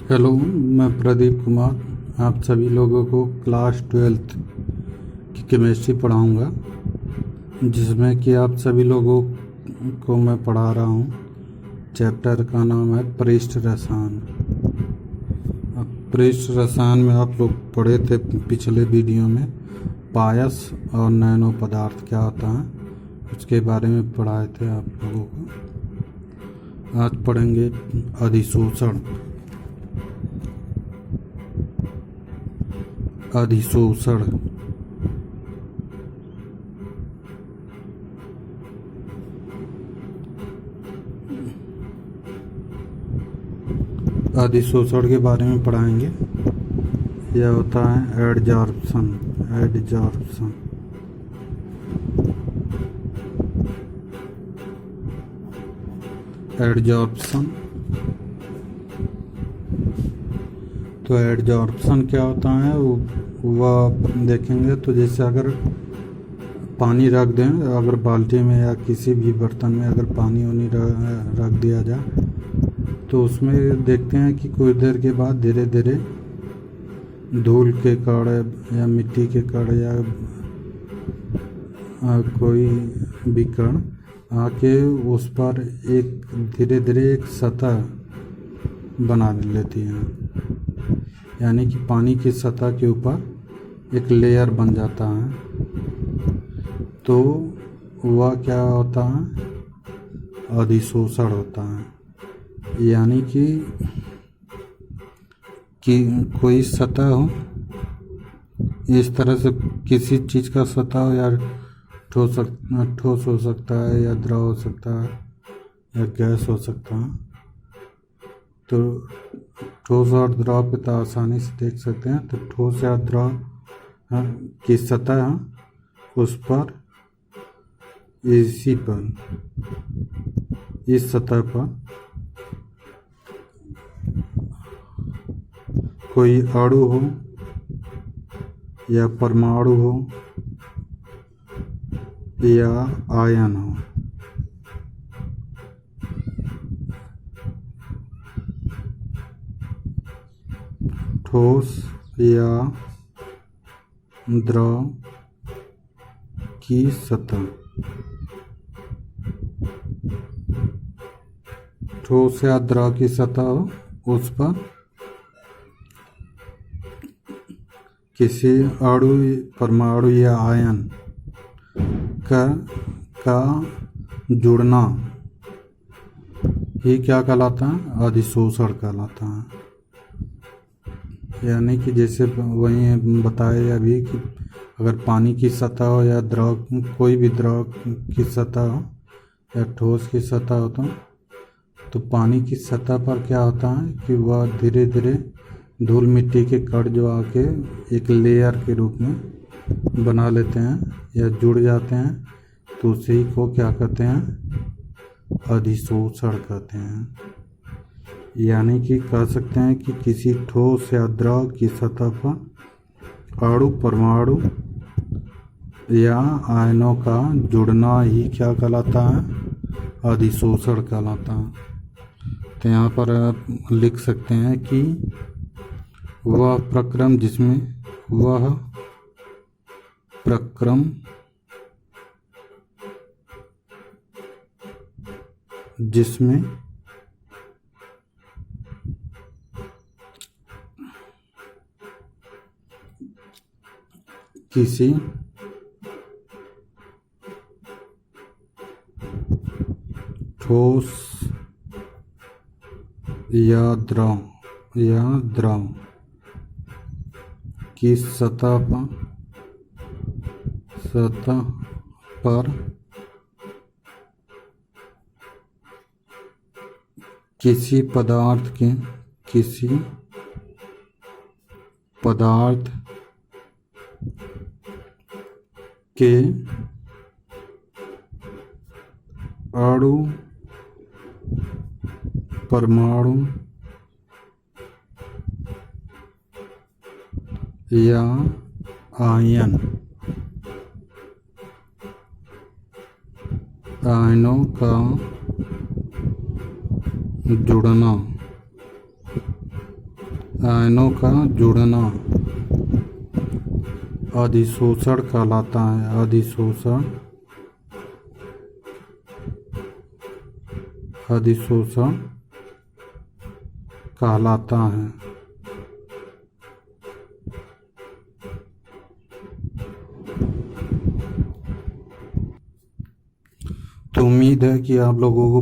Hello, मैं प्रदीप कुमार आप सभी लोगों को क्लास 12th की केमिस्ट्री पढ़ाऊंगा, जिसमें कि आप सभी लोगों को मैं पढ़ा रहा हूं। चैप्टर का नाम है पृष्ठ रसायन। अब पृष्ठ रसायन में आप लोग पढ़े थे पिछले वीडियो में पायस और नैनो पदार्थ क्या होता है, उसके बारे में पढ़ाए थे आप लोगों को। आज पढ़ेंगे अधिशोषण। अधिशोषण अधिशोषण के बारे में पढ़ाएंगे। यह होता है एडजॉर्प्शन। एडजॉर्प्शन एडजॉर्प्शन तो एडजॉर्प्शन क्या होता है वह देखेंगे। तो जैसे अगर पानी रख दें, अगर बाल्टी में या किसी भी बर्तन में अगर पानी रख दिया जाए, तो उसमें देखते हैं कि कुछ देर के बाद धीरे धीरे धूल के कण या मिट्टी के कण या कोई भी कण आके उस पर एक धीरे धीरे एक सतह बना लेती है, यानी कि पानी की सतह के ऊपर एक लेयर बन जाता है। तो वह क्या होता है, अधिशोषण होता है। यानी कि कोई सतह हो, इस तरह से किसी चीज़ का सतह हो, या ठोस हो सकता है, या द्रव हो सकता है, या गैस हो सकता है। तो ठोस और द्रव पे तो आसानी से देख सकते हैं। तो ठोस या द्रव की सतह उस पर इस सतह पर कोई अणु हो या परमाणु हो या आयन हो, ठोस या द्रव की सतह। ठोस या द्रव की सतह हो, उस पर किसी अणु, परमाणु या आयन का जुड़ना ही क्या कहलाता है, अधिशोषण कहलाता है। यानी कि जैसे वही बताया अभी कि अगर पानी की सतह हो या द्रव, कोई भी द्रव की सतह हो या ठोस की सतह हो, तो पानी की सतह पर क्या होता है कि वह धीरे धीरे धूल मिट्टी के कण जो आके एक लेयर के रूप में बना लेते हैं या जुड़ जाते हैं, तो उसी को क्या कहते हैं, अधिशोषण कहते हैं। यानी कि कह सकते हैं कि किसी ठोस या द्रव की सतह पर अणु, परमाणु या आयनों का जुड़ना ही क्या कहलाता है, अधिशोषण कहलाता है। तो यहाँ पर आप लिख सकते हैं कि वह प्रक्रम जिसमें किसी ठोस या द्रव की सतह पर किसी पदार्थ के अणु, परमाणु या आयनों का जुड़ना आयनों का जुड़ना अधिशोषण कहलाता है। अधिशोषण कहलाता है। तो उम्मीद है कि आप लोगों को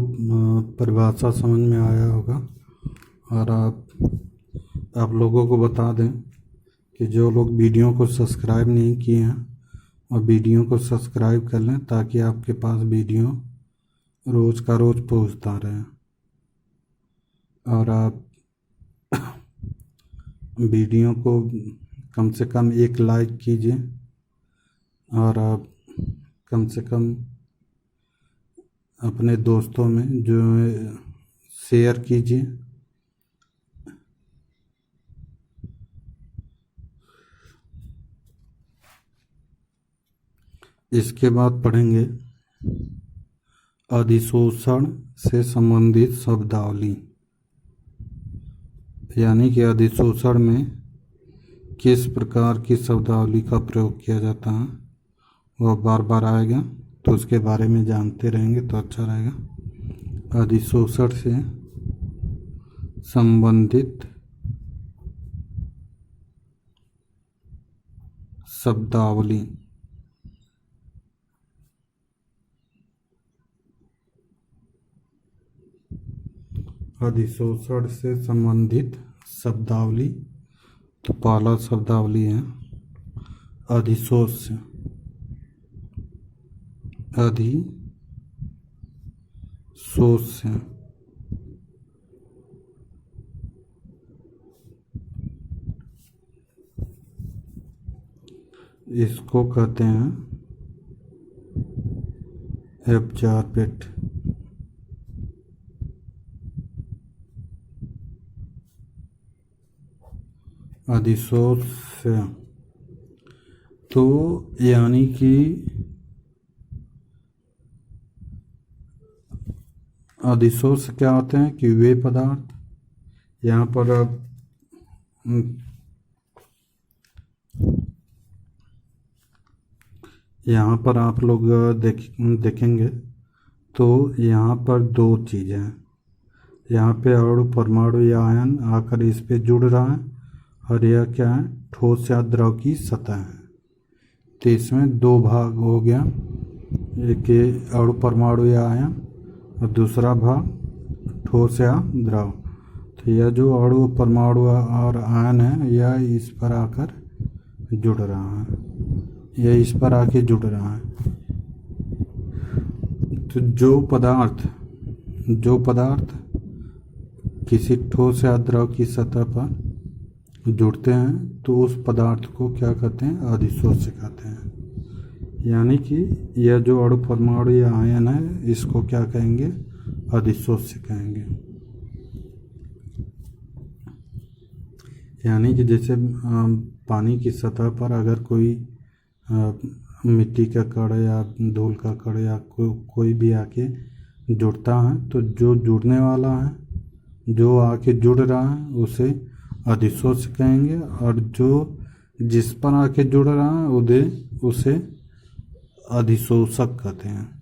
परिभाषा समझ में आया होगा। और आप लोगों को बता दें कि जो लोग वीडियो को सब्सक्राइब नहीं किए हैं और वीडियो को सब्सक्राइब कर लें, ताकि आपके पास वीडियो रोज़ का रोज़ पहुंचता रहे। और आप वीडियो को कम से कम एक लाइक कीजिए और आप कम से कम अपने दोस्तों में जो शेयर कीजिए। इसके बाद पढ़ेंगे अधिशोषण से संबंधित शब्दावली, यानी कि अधिशोषण में किस प्रकार की शब्दावली का प्रयोग किया जाता है, वह बार बार आएगा, तो उसके बारे में जानते रहेंगे तो अच्छा रहेगा। अधिशोषण से संबंधित शब्दावली। अधिशोषण से संबंधित शब्दावली। तो पहला शब्दावली है अधिशोष्य। अधिशोष्य इसको कहते हैं एब्जॉर्बेट। अधिशोष्य तो यानी कि अधिशोष्य क्या होते हैं कि वे पदार्थ, यहाँ पर आप लोग देखेंगे तो यहाँ पर दो चीज़ें हैं। यहाँ पे अणु परमाणु या आयन आकर इस पे जुड़ रहा है, और यह क्या है, ठोस या द्रव की सतह है। तो इसमें दो भाग हो गया, एक अणु परमाणु या आयन और दूसरा भाग ठोस या द्रव। तो यह जो अणु परमाणु और आयन है, यह इस पर आकर जुड़ रहा है, यह इस पर आके जुड़ रहा है। तो जो पदार्थ किसी ठोस या द्रव की सतह पर जुड़ते हैं, तो उस पदार्थ को क्या कहते हैं, अधिशोष्य कहते हैं। यानी कि यह जो अणु परमाणु या आयन है, इसको क्या कहेंगे, अधिशोष्य कहेंगे। यानी कि जैसे पानी की सतह पर अगर कोई मिट्टी का कण या धूल का कण या कोई भी आके जुड़ता है, तो जो जुड़ने वाला है, जो आके जुड़ रहा है, उसे अधिशोष्य कहेंगे, और जो जिस पर आके जुड़ रहा है उसे अधिशोषक कहते हैं।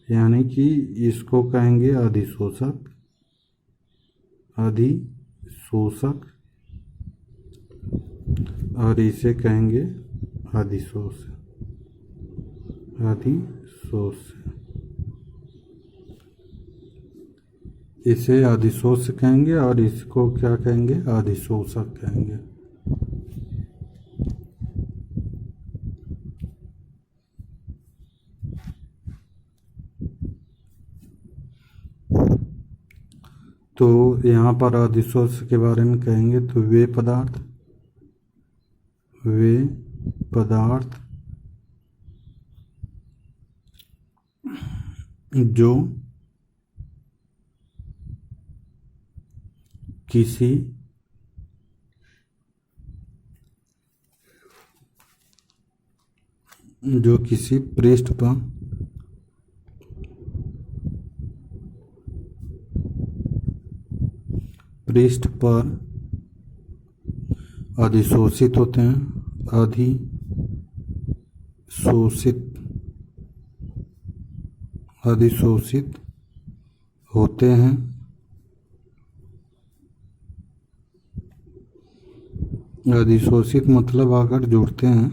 यानी कि इसको कहेंगे अधिशोषक, और इसे कहेंगे अधिशोष्य। इसे अधिशोष्य कहेंगे और इसको क्या कहेंगे, अधिशोषक कहेंगे। तो यहाँ पर अधिशोष्य के बारे में कहेंगे तो वे पदार्थ जो किसी पृष्ठ पर अधिशोषित होते हैं, अधिशोषित होते हैं। अधिशोषित मतलब आकर जुड़ते हैं,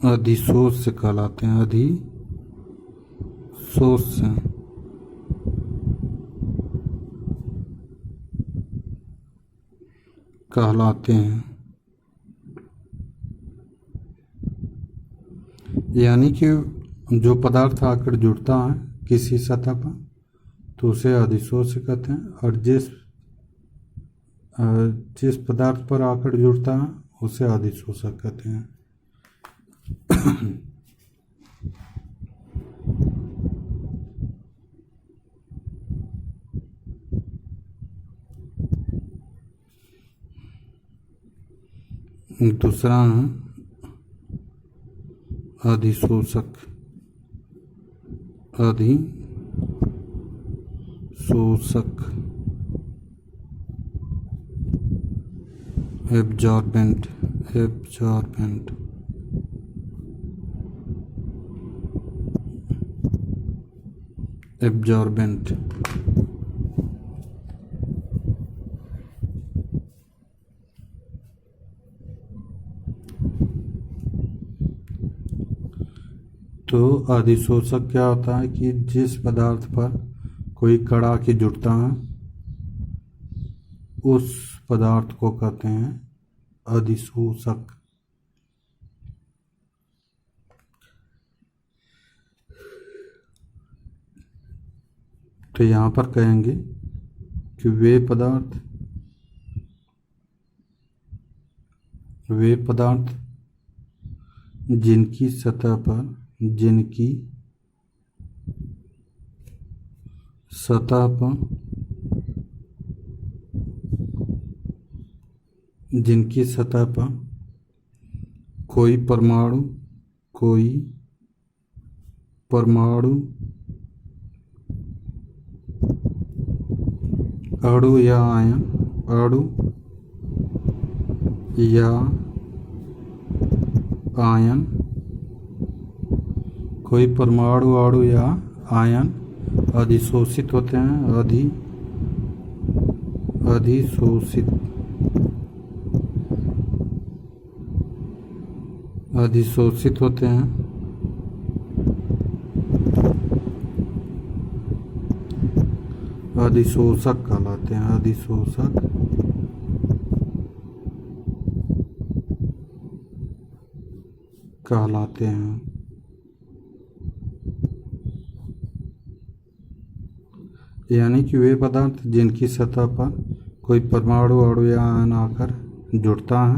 अधिशोष से कहलाते हैं, अधिशोष से। कहलाते हैं, यानी कि जो पदार्थ आकर जुड़ता है किसी सतह पर तो उसे अधिशोष कहते हैं, और जिस पदार्थ पर आकर जुड़ता है उसे अधिशोषक कहते हैं। दूसरा है अधिशोषक। एब्जॉर्बेंट। तो अधिशोषक क्या होता है कि जिस पदार्थ पर कोई कण आके जुड़ता है उस पदार्थ को कहते हैं अधिशोषक। तो यहाँ पर कहेंगे कि वे पदार्थ जिनकी सतह पर कोई परमाणु अणु या आयन कोई परमाणु अणु या आयन अधिशोषित होते हैं, अधिशोषित होते हैं। अधिशोषक कहलाते हैं, अधिशोषक। कहलाते हैं। यानी कि वे पदार्थ जिनकी सतह पर कोई परमाणु अणु या आयन आकर जुड़ता है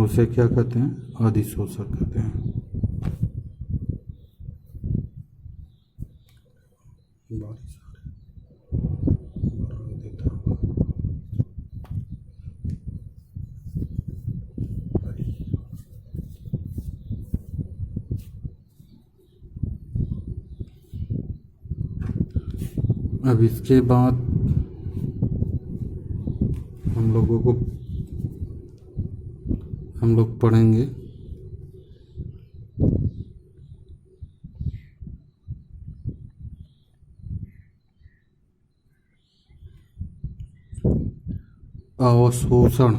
उसे क्या कहते हैं? अधिशोषक कहते हैं। अब इसके बाद हम लोग पढ़ेंगे अवशोषण।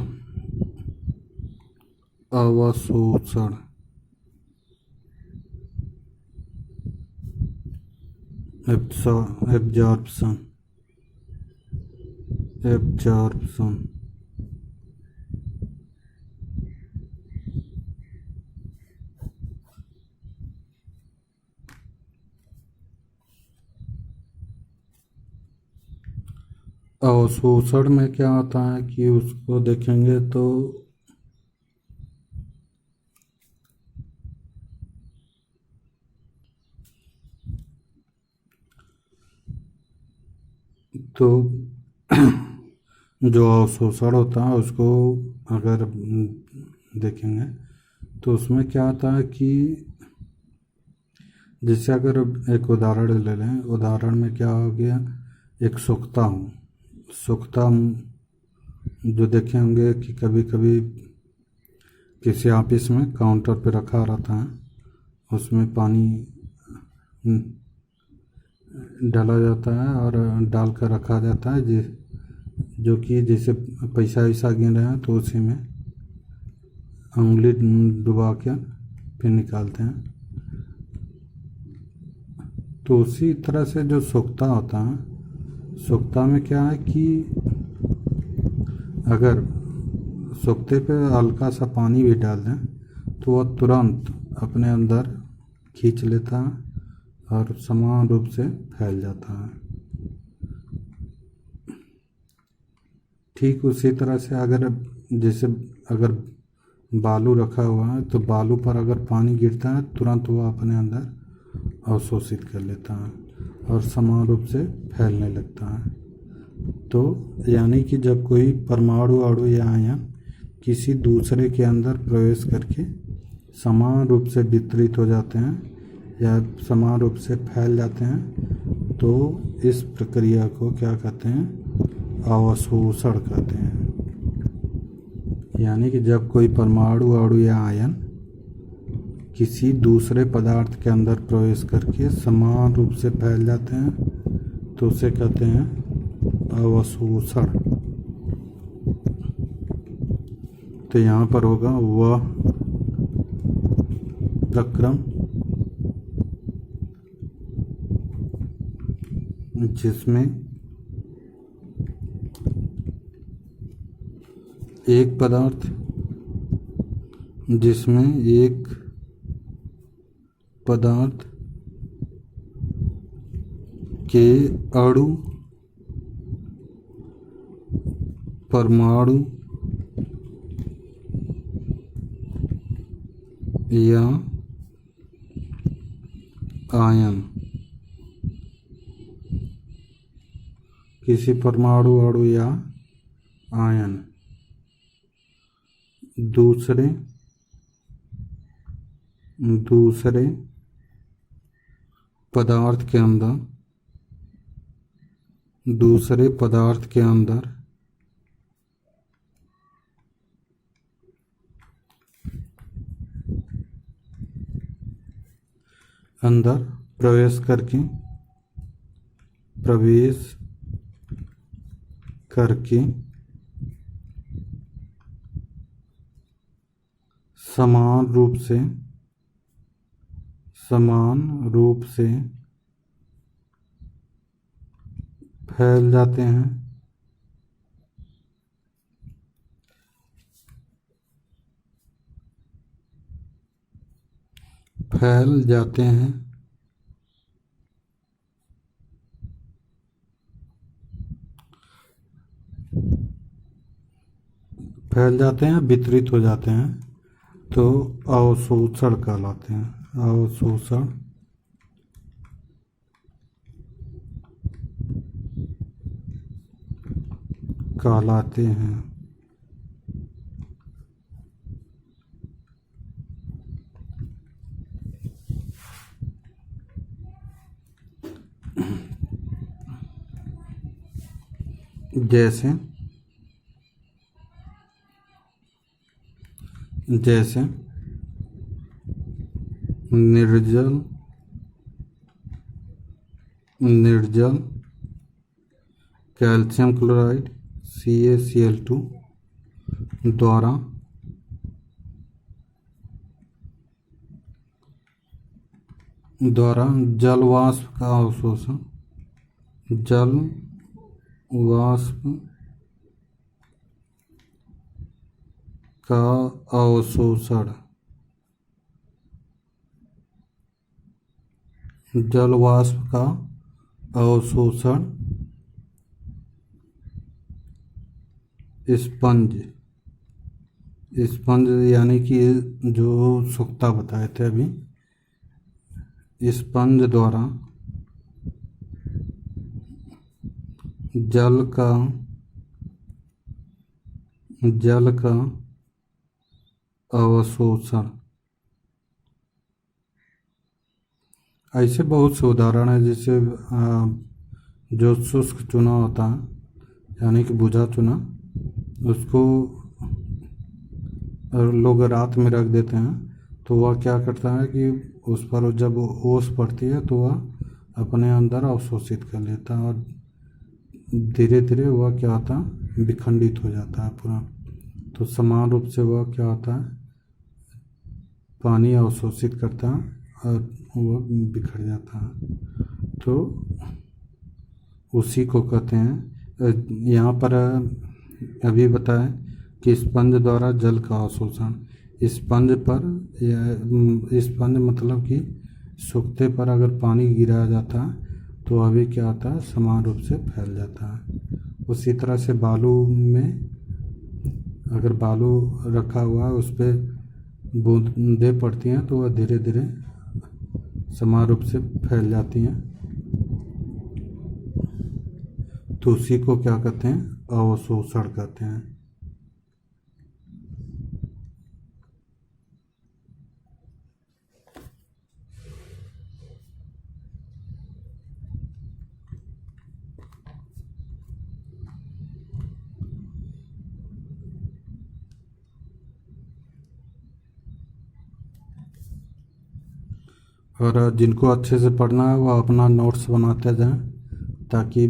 एब्जॉर्प्शन। अवशोषण में क्या आता है कि उसको देखेंगे तो जो अवशोषण होता है उसको अगर देखेंगे तो उसमें क्या आता है कि जैसे अगर एक उदाहरण ले लें, उदाहरण में क्या हो गया, एक सोखता हूँ, सोखता जो देखे होंगे कि कभी कभी किसी ऑफिस में काउंटर पे रखा रहता है, उसमें पानी डाला जाता है और डाल कर रखा जाता है, जो कि जैसे पैसा वैसा गिन रहे हैं तो उसी में उंगली डुबा कर फिर निकालते हैं। तो उसी तरह से जो सोखता होता है, सोखता में क्या है कि अगर सोखते पे हल्का सा पानी भी डाल दें तो वह तुरंत अपने अंदर खींच लेता है और समान रूप से फैल जाता है। ठीक उसी तरह से अगर जैसे अगर बालू रखा हुआ है तो बालू पर अगर पानी गिरता है तुरंत वह अपने अंदर अवशोषित कर लेता है और समान रूप से फैलने लगता है। तो यानी कि जब कोई परमाणु अणु या आयन किसी दूसरे के अंदर प्रवेश करके समान रूप से वितरित हो जाते हैं या समान रूप से फैल जाते हैं तो इस प्रक्रिया को क्या कहते हैं, अवशोषण कहते हैं। यानी कि जब कोई परमाणु अणु या आयन किसी दूसरे पदार्थ के अंदर प्रवेश करके समान रूप से फैल जाते हैं तो उसे कहते हैं अवशोषण। तो यहाँ पर होगा वह प्रक्रम जिसमें एक पदार्थ के अणु, परमाणु या आयन किसी परमाणु अणु या आयन दूसरे पदार्थ के अंदर प्रवेश करके समान रूप से फैल जाते हैं। फैल जाते हैं, वितरित हो जाते हैं तो अवशोषण कहलाते हैं। अवशोषण कहलाते हैं। जैसे निर्जल कैल्शियम क्लोराइड CaCl2 द्वारा जल वाष्प का अवशोषण, जल वाष्प का अवशोषण, जल वाष्प का अवशोषण स्पंज यानी कि जो सोखता बताए थे अभी, स्पंज द्वारा जल का अवशोषण ऐसे बहुत से उदाहरण है, जैसे जो शुष्क चूना होता है यानी कि बुझा चूना, उसको लोग रात में रख देते हैं, तो वह क्या करता है कि उस पर जब ओस पड़ती है तो वह अपने अंदर अवशोषित कर लेता है, और धीरे धीरे वह क्या होता है, विखंडित हो जाता है पूरा। तो समान रूप से वह क्या होता है, पानी अवशोषित करता है और वह बिखर जाता है। तो उसी को कहते हैं, यहाँ पर अभी बताया कि स्पंज द्वारा जल का अवशोषण। स्पंज पर या स्पंज मतलब कि सूखते पर अगर पानी गिराया जाता है तो अभी क्या होता है, समान रूप से फैल जाता है। उसी तरह से बालू में अगर बालू रखा हुआ है, उस पर बूंदें पड़ती हैं तो वह धीरे धीरे समान रूप से फैल जाती हैं। तो उसी को क्या कहते हैं, अवशोषण कहते हैं। और जिनको अच्छे से पढ़ना है वो अपना नोट्स बनाते जाएं, ताकि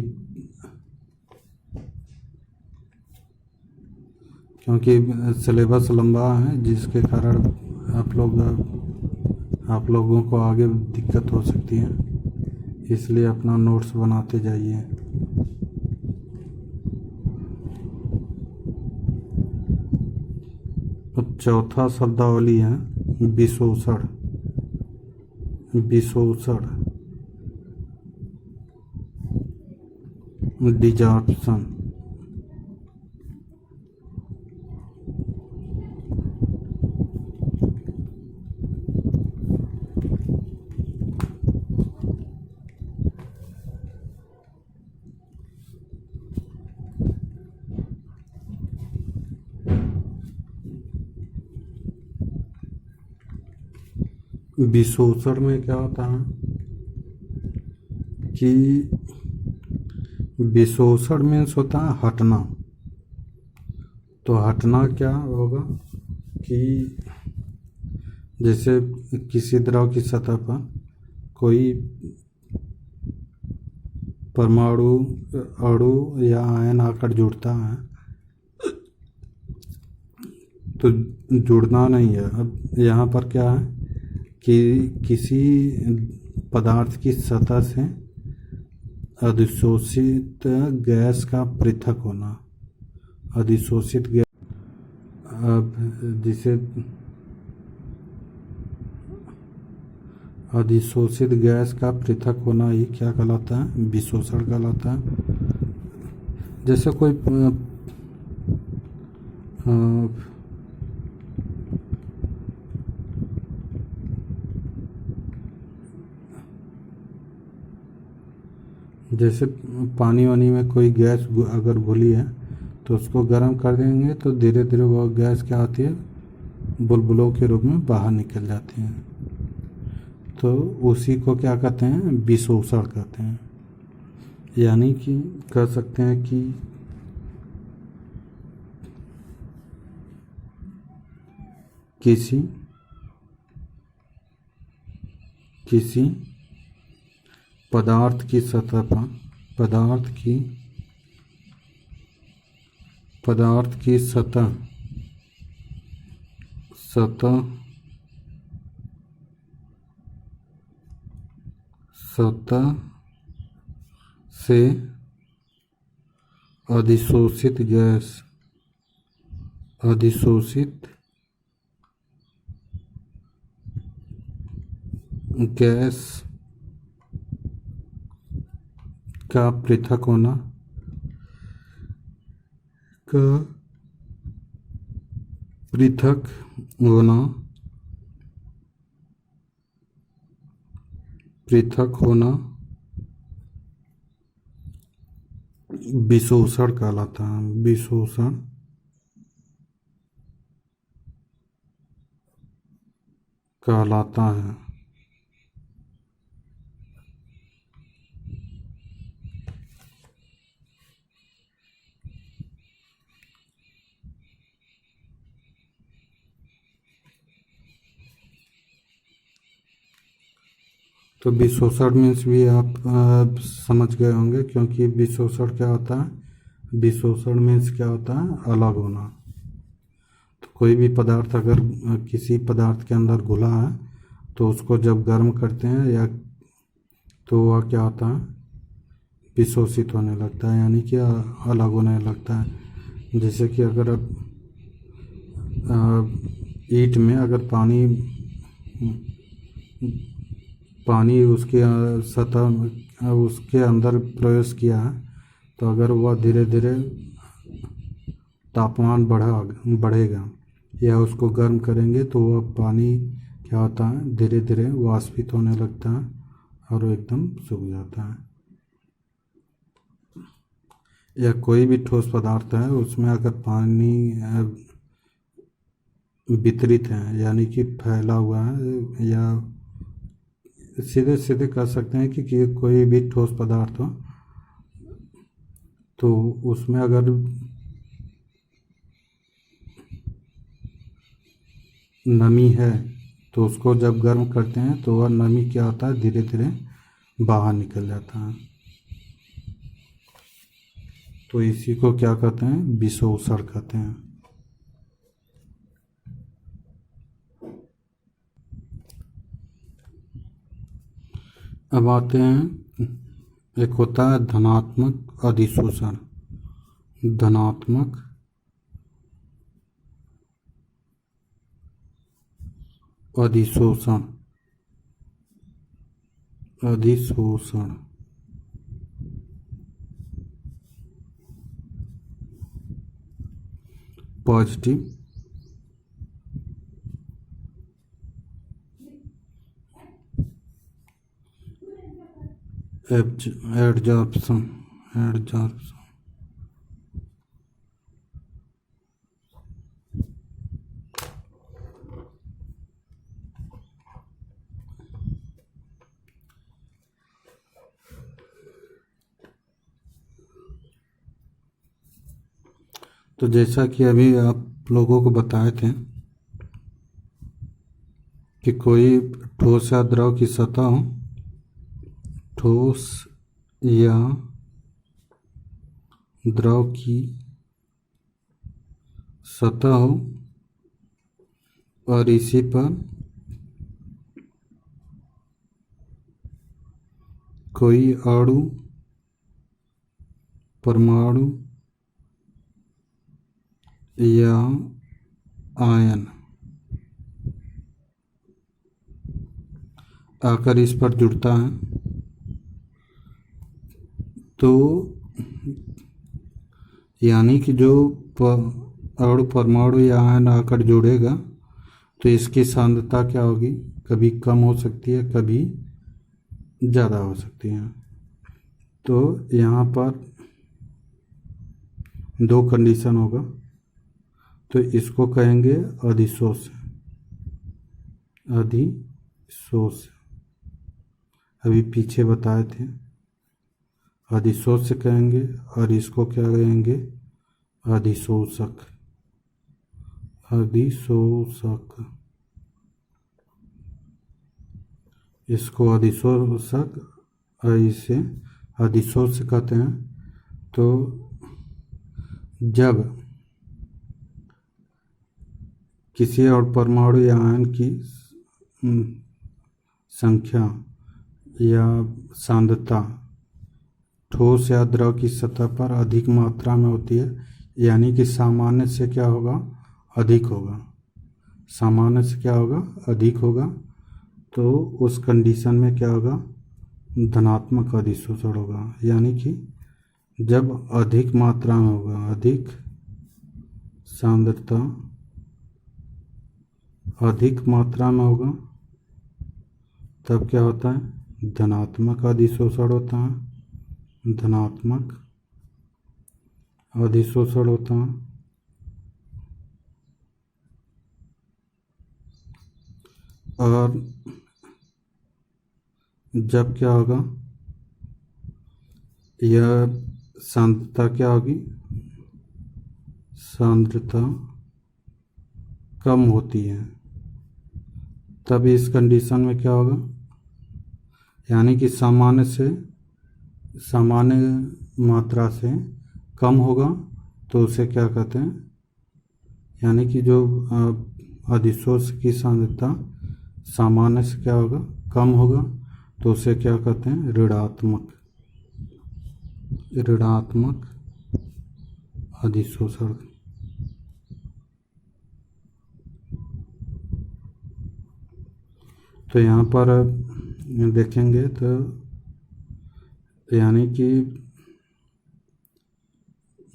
क्योंकि सिलेबस लंबा है, जिसके कारण आप लोगों को आगे दिक्कत हो सकती है, इसलिए अपना नोट्स बनाते जाइए। तो चौथा शब्दावली है विशोषण। विशोषण, डिजॉर्प्शन। विशोषण में क्या होता है कि विशोषण मीन्स होता है हटना। तो हटना क्या होगा कि जैसे किसी द्रव की सतह पर कोई परमाणु, अणु या आयन आकर जुड़ता है, तो जुड़ना नहीं है। अब यहाँ पर क्या है कि किसी पदार्थ की सतह से अधिशोषित गैस का पृथक होना। अधिशोषित गैस, अब जिसे अधिशोषित गैस का पृथक होना ही क्या कहलाता है, विशोषण कहलाता है। जैसे कोई जैसे पानी वानी में कोई गैस अगर घुली है तो उसको गर्म कर देंगे तो धीरे धीरे वह गैस क्या होती है, बुलबुलों के रूप में बाहर निकल जाती है। तो उसी को क्या कहते हैं, विशोषण कहते हैं। यानी कि कह सकते हैं कि किसी पदार्थ की सतह पर पदार्थ की सतह से अधिशोषित गैस का पृथक होना विशोषण कहलाता है। विशोषण कहलाता है। तो विशोषण मीन्स भी आप समझ गए होंगे, क्योंकि विशोषण क्या होता है, विशोषण मीन्स क्या होता है, अलग होना। तो कोई भी पदार्थ अगर किसी पदार्थ के अंदर घुला है तो उसको जब गर्म करते हैं या तो वह क्या होता है, विशोषित होने लगता है, यानी कि अलग होने लगता है। जैसे कि अगर आप ईंट में अगर पानी उसके सतह उसके अंदर प्रवेश किया है, तो अगर वह धीरे धीरे तापमान बढ़ेगा या उसको गर्म करेंगे तो वह पानी क्या होता है, धीरे धीरे वाष्पित होने लगता है और वो एकदम सूख जाता है। या कोई भी ठोस पदार्थ है उसमें अगर पानी वितरित है, यानी कि फैला हुआ है, या सीधे सीधे कह सकते हैं कि कोई भी ठोस पदार्थ हो तो उसमें अगर नमी है तो उसको जब गर्म करते हैं तो वह नमी क्या होता है, धीरे धीरे बाहर निकल जाता है। तो इसी को क्या कहते हैं, विशोषण कहते हैं। अब आते हैं, एक होता है धनात्मक अधिशोषण। धनात्मक अधिशोषण, अधिशोषण पॉजिटिव एडजॉर्प्शन, तो जैसा कि अभी आप लोगों को बताए थे कि कोई ठोस या द्रव की सतह हो, ठोस या द्रव की सतह हो और इसी पर कोई अणु, परमाणु या आयन आकर इस पर जुड़ता है, तो यानी कि जो अणु, परमाणु या आयन आकर जुड़ेगा तो इसकी सांद्रता क्या होगी, कभी कम हो सकती है, कभी ज़्यादा हो सकती है। तो यहाँ पर दो कंडीशन होगा, तो इसको कहेंगे अधिशोष। अधिशोष अभी पीछे बताए थे, अधिशोष कहेंगे, और इसको क्या कहेंगे, अधिशोषक। अधिशोषक, इसको अधिशोषक और इसे अधिशोष कहते हैं। तो जब किसी और परमाणु या आयन की संख्या या सांद्रता ठोस या द्रव की सतह पर अधिक मात्रा में होती है, यानी कि सामान्य से क्या होगा, अधिक होगा, सामान्य से क्या होगा, अधिक होगा, तो उस कंडीशन में क्या होगा, धनात्मक अधिशोषण होगा। यानी कि जब अधिक मात्रा में होगा, अधिक सांद्रता अधिक मात्रा में होगा, तब क्या होता है, धनात्मक अधिशोषण होता है। धनात्मक अधिशोषण होता है। और जब क्या होगा, यह सांद्रता क्या होगी, सांद्रता कम होती है, तब इस कंडीशन में क्या होगा, यानी कि सामान्य मात्रा से कम होगा तो उसे क्या कहते हैं, यानी कि जो अधिशोष की सांद्रता सामान्य से क्या होगा, कम होगा तो उसे क्या कहते हैं, ऋणात्मक अधिशोषण। तो यहाँ पर देखेंगे तो यानी कि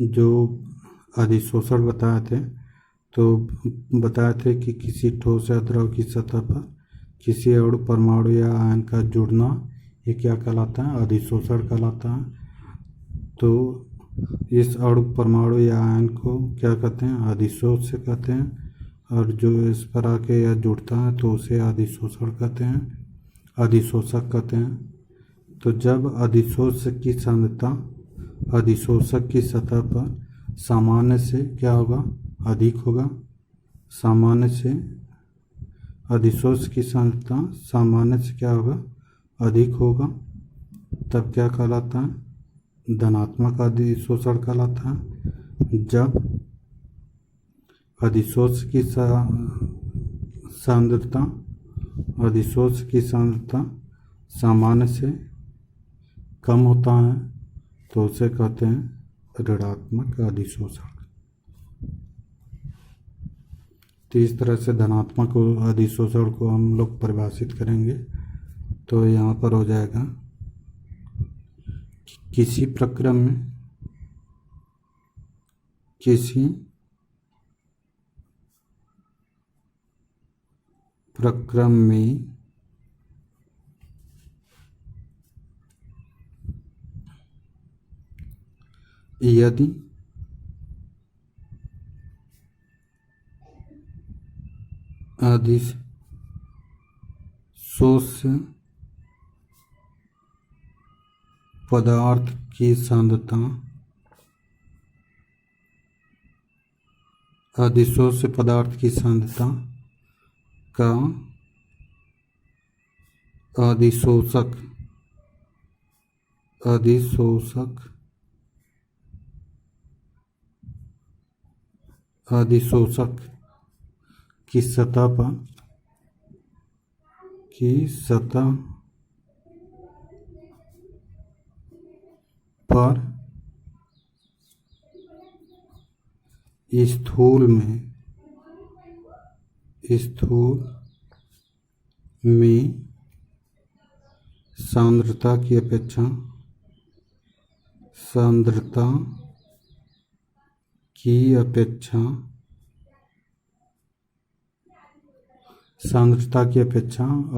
जो अधिशोषण बताए थे, तो बताए थे कि किसी ठोस या द्रव की सतह पर किसी अणु, परमाणु या आयन का जुड़ना, ये क्या कहलाता है, अधिशोषण कहलाता है। तो इस अणु, परमाणु या आयन को क्या कहते हैं, अधिशोष से कहते हैं। और जो इस पर आके या जुड़ता है तो उसे अधिशोषण कहते हैं, अधिशोषक कहते हैं। तो जब अधिशोषक की सांद्रता अधिशोषक की सतह पर सामान्य से क्या होगा, अधिक होगा, सामान्य से अधिशोष की सांद्रता सामान्य से क्या होगा, अधिक होगा, तब क्या कहलाता है, धनात्मक अधिशोषण कहलाता है। जब अधिशोष की सांद्रता सामान्य से कम होता है तो उसे कहते हैं ऋणात्मक अधिशोषण। तो इस तरह से धनात्मक अधिशोषण को हम लोग परिभाषित करेंगे। तो यहाँ पर हो जाएगा कि किसी प्रक्रम में यदि अधिशोष पदार्थ की सांद्रता का अधिशोषक की सतह पर स्थूल में सांद्रता की अपेक्षा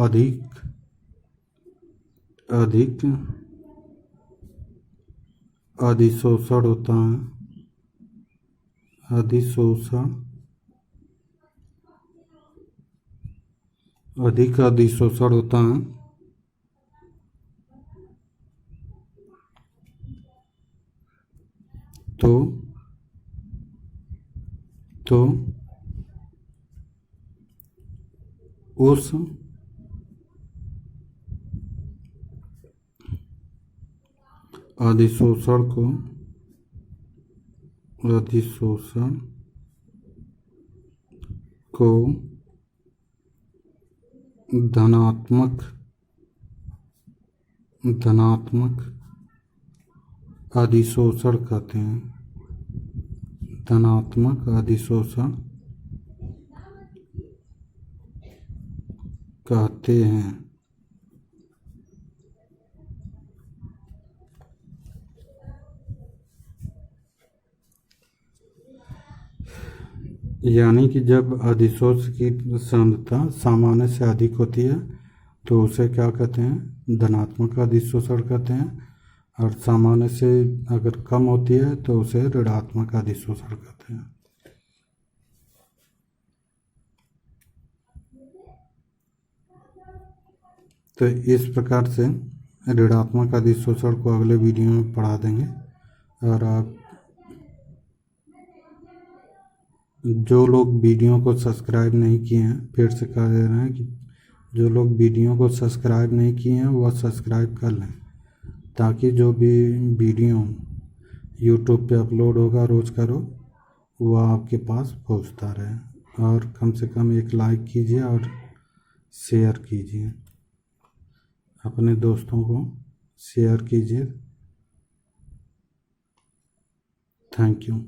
अधिक अधिशोषण होता है, अधिक अधिशोषण होता है। तो उस अधिशोषण को धनात्मक अधिशोषण कहते हैं, धनात्मक अधिशोषण कहते हैं। यानी कि जब अधिशोष की सांद्रता सामान्य से अधिक होती है तो उसे क्या कहते हैं, धनात्मक अधिशोषण कहते हैं। और सामान्य से अगर कम होती है तो उसे ऋणात्मक अधिशोषण कहते हैं। तो इस प्रकार से ऋणात्मक अधिशोषण को अगले वीडियो में पढ़ा देंगे। और आप जो लोग वीडियो को सब्सक्राइब नहीं किए हैं, फिर से कह दे रहे हैं कि जो लोग वीडियो को सब्सक्राइब नहीं किए हैं वह सब्सक्राइब कर लें, ताकि जो भी वीडियो यूट्यूब पे अपलोड होगा रोज़ का रोज़ वह आपके पास पहुंचता रहे। और कम से कम एक लाइक कीजिए और शेयर कीजिए, अपने दोस्तों को शेयर कीजिए। Thank you.